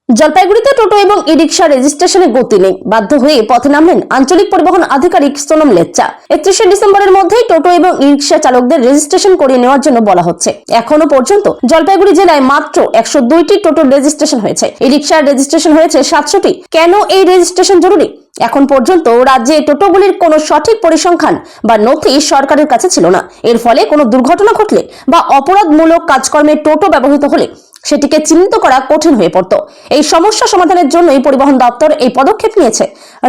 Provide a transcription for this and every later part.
জলপাইগুড়িতে টোটো এবং ই রিক্সা রেজিস্ট্রেশনে গতি নেই, বাধ্য হয়ে পথে নামলেন আঞ্চলিক পরিবহন আধিকারিক সোনম লেচ্চা। 31শে ডিসেম্বরের মধ্যেই টোটো এবং ই রিক্সা চালকদের রেজিস্ট্রেশন করিয়ে নেওয়ার জন্য বলা হচ্ছে। এখনো পর্যন্ত জলপাইগুড়ি জেলায় মাত্র 102টি টোটোর রেজিস্ট্রেশন হয়েছে, ই রিক্সার রেজিস্ট্রেশন হয়েছে 700টি। কেন এই রেজিস্ট্রেশন জরুরি? এখন পর্যন্ত রাজ্যে টোটোগুলির কোনো সঠিক পরিসংখ্যান বা নথি সরকারের কাছে ছিল না। এর ফলে কোনো দুর্ঘটনা ঘটলে বা অপরাধমূলক কাজকর্মে টোটো ব্যবহৃত হলে সেটিকে চিহ্নিত করা কঠিন হয়ে পড়ত। এই সমস্যা সমাধানের জন্যই পরিবহন দপ্তর এই পদক্ষেপ নিয়েছে।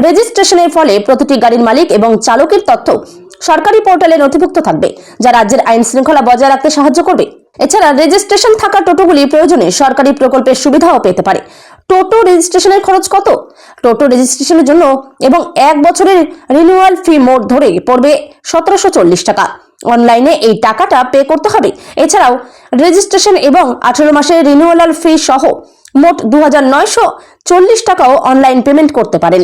রেজিস্ট্রেশনের ফলে প্রতিটি গাড়ির মালিক এবং চালকের তথ্য সরকারি পোর্টালে নথিভুক্ত থাকবে, যা রাজ্যের আইন শৃঙ্খলা বজায় রাখতে সাহায্য করবে। এছাড়া রেজিস্ট্রেশন থাকা টোটোগুলি প্রয়োজনে সরকারি প্রকল্পের সুবিধাও পেতে পারে। টোটো রেজিস্ট্রেশনের খরচ কত? টোটো রেজিস্ট্রেশনের জন্য এবং 1 বছরের রিনিউয়াল ফি মোট ধরে পড়বে 1740 টাকা। অনলাইনে এই টাকাটা পে করতে হবে। এছাড়াও রেজিস্ট্রেশন এবং 18 মাসের রিনিউয়াল ফি সহ মোট 2940 টাকাও অনলাইন পেমেন্ট করতে পারেন।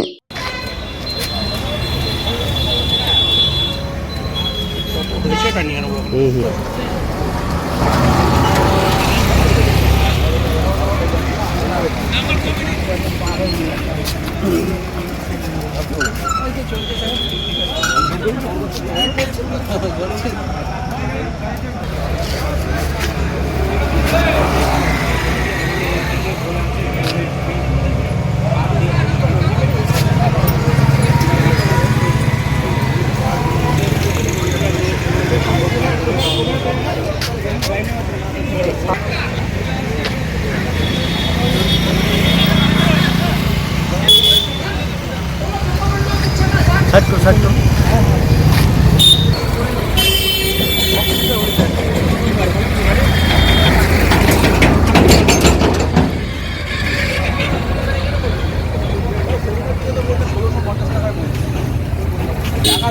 Satu.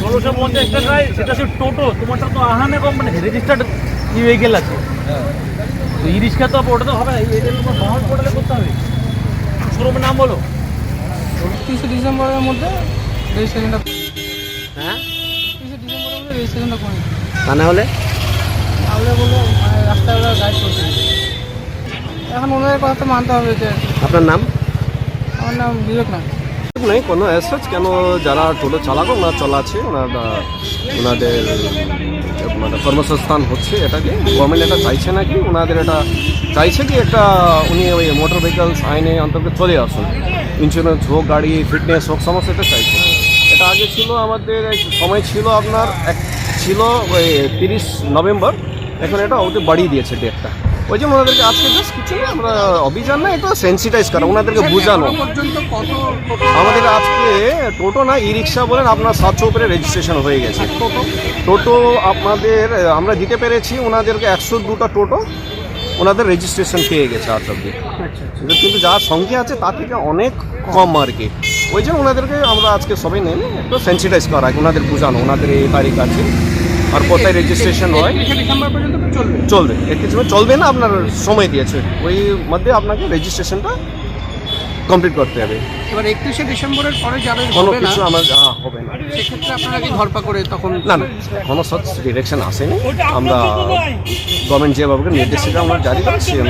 ষোলোশো 50 টাকায় সেটা হচ্ছে টোটো। তোমারটা তো আহানে কোম্পানি রেজিস্টার্ড ভেহিকেল আছে। তো ই রিক্সা তো ওটা তো হবে, এটা তোমার বাহন পোর্টালে করতে হবে। শোরুমের নাম বলো। 30 ডিসেম্বরের মধ্যে রেজিস্ট্রেশনটা, হ্যাঁ 30 ডিসেম্বরের মধ্যে রেজিস্ট্রেশনটা করে নিতে। তা না হলে তাহলে বলবো মানে রাস্তায় ওরা গাইড করতে হবে। এখন ওনাদের কথা তো মানতে হবে যে। আপনার নাম? আমার নাম বিবেক নাথ। নেই কোনো অ্যাসেজ, কেন যারা টোটো চালাক ওনারা চলাচ্ছে, ওনাদের মানে কর্মসংস্থান হচ্ছে। এটাকে গভর্নমেন্ট এটা চাইছে নাকি, ওনাদের এটা চাইছে কি একটা উনি ওই মোটর ভেহিকলস আইনে অন্তর্গত চলে আসুন। ইন্স্যুরেন্স হোক, গাড়ি ফিটনেস হোক, সমস্ত এটা চাইছে। এটা আগে ছিল আমাদের সময় ছিল আপনার ছিল ওই 30 নভেম্বর, এখন এটা ওদের বাড়িয়ে দিয়েছে ডেটটা। ওই জন্য ওনাদেরকে আজকে জাস্ট কিছু না, আমরা অভিযান না, এটা সেন্সিটাইজ করা, ওনাদেরকে বোঝানো। আমাদের আজকে টোটো না ই রিক্সা বলেন আপনার 700 উপরে রেজিস্ট্রেশন হয়ে গেছে। টোটো আপনাদের আমরা দিতে পেরেছি ওনাদেরকে 102টা টোটো ওনাদের রেজিস্ট্রেশন পেয়ে গেছে আজ অব্দি। কিন্তু যার সংখ্যা আছে তার থেকে অনেক কম আর কি। ওই জন্য ওনাদেরকে আমরা আজকে সবাই নেমে একটু সেন্সিটাইজ করা, ওনাদের বোঝানো ওনাদের এই তারিখ আছে আর কোথায় রেজিস্ট্রেশন হয়। ডিসেম্বর পর্যন্ত চলবে 31 চলবে না, আপনার সময় দিয়েছে, ওই মধ্যে আপনাকে রেজিস্ট্রেশনটা কমপ্লিট করতে হবে। এবার 31শে ডিসেম্বরের পরে যারা কোনো কিছু আমার হবে না, সেক্ষেত্রে আপনারা কি ধরপা করে তখন না না কোনো সচ ডিরেকশন আসেনি। আমরা গভর্নমেন্ট যেভাবে নির্দেশিকা আমরা জারি করি সেই